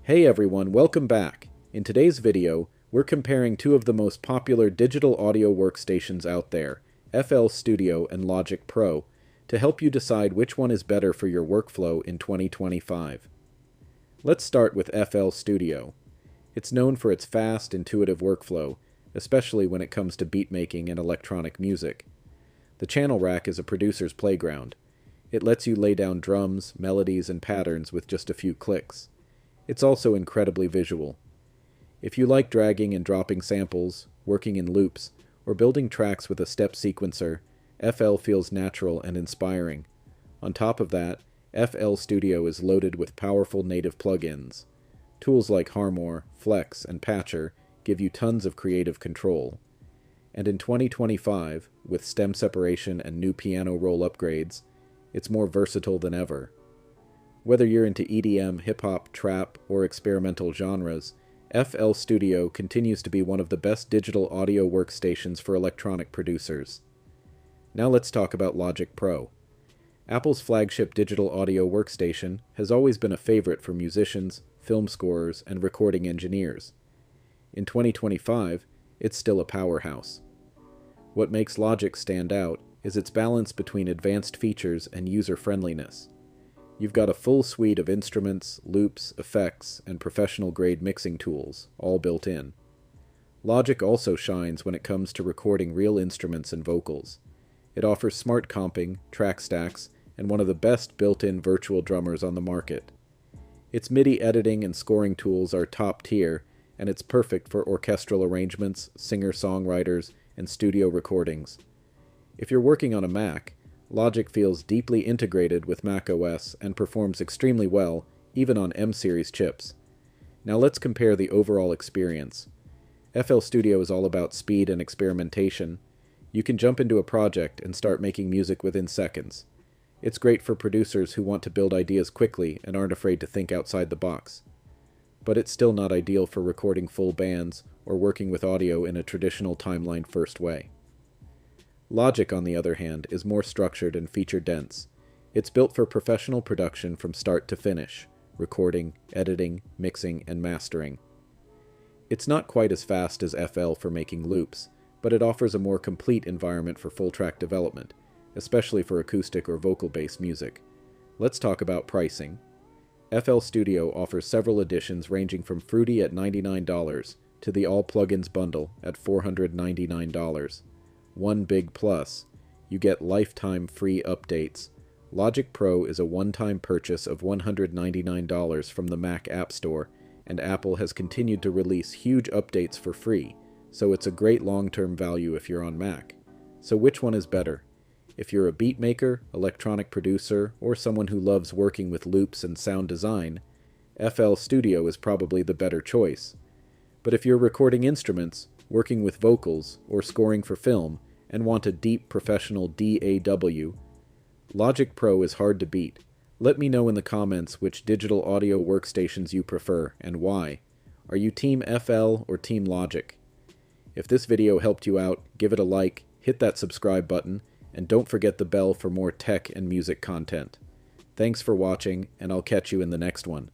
Hey everyone, welcome back. In today's video, we're comparing two of the most popular digital audio workstations out there, FL Studio and Logic Pro, to help you decide which one is better for your workflow in 2025. Let's start with FL Studio. It's known for its fast, intuitive workflow, especially when it comes to beat making and electronic music. The channel rack is a producer's playground. It lets you lay down drums, melodies, and patterns with just a few clicks. It's also incredibly visual. If you like dragging and dropping samples, working in loops, or building tracks with a step sequencer, FL feels natural and inspiring. On top of that, FL Studio is loaded with powerful native plugins. Tools like Harmor, Flex, and Patcher give you tons of creative control. And in 2025, with stem separation and new piano roll upgrades, it's more versatile than ever. Whether you're into EDM, hip-hop, trap, or experimental genres, FL Studio continues to be one of the best digital audio workstations for electronic producers. Now let's talk about Logic Pro. Apple's flagship digital audio workstation has always been a favorite for musicians, film scorers, and recording engineers. In 2025, it's still a powerhouse. What makes Logic stand out is its balance between advanced features and user-friendliness. You've got a full suite of instruments, loops, effects, and professional-grade mixing tools, all built in. Logic also shines when it comes to recording real instruments and vocals. It offers smart comping, track stacks, and one of the best built-in virtual drummers on the market. Its MIDI editing and scoring tools are top tier, and it's perfect for orchestral arrangements, singer-songwriters, and studio recordings. If you're working on a Mac, Logic feels deeply integrated with macOS and performs extremely well, even on M-series chips. Now let's compare the overall experience. FL Studio is all about speed and experimentation. You can jump into a project and start making music within seconds. It's great for producers who want to build ideas quickly and aren't afraid to think outside the box. But it's still not ideal for recording full bands or working with audio in a traditional timeline-first way. Logic, on the other hand, is more structured and feature-dense. It's built for professional production from start to finish, recording, editing, mixing, and mastering. It's not quite as fast as FL for making loops, but it offers a more complete environment for full-track development, especially for acoustic or vocal-based music. Let's talk about pricing. FL Studio offers several editions ranging from Fruity at $99 to the All Plugins bundle at $499. One big plus, you get lifetime free updates. Logic Pro is a one-time purchase of $199 from the Mac App Store, and Apple has continued to release huge updates for free, so it's a great long-term value if you're on Mac. So which one is better? If you're a beat maker, electronic producer, or someone who loves working with loops and sound design, FL Studio is probably the better choice. But if you're recording instruments, working with vocals, or scoring for film, and want a deep professional DAW, Logic Pro is hard to beat. Let me know in the comments which digital audio workstations you prefer, and why. Are you Team FL or Team Logic? If this video helped you out, give it a like, hit that subscribe button, and don't forget the bell for more tech and music content. Thanks for watching, and I'll catch you in the next one.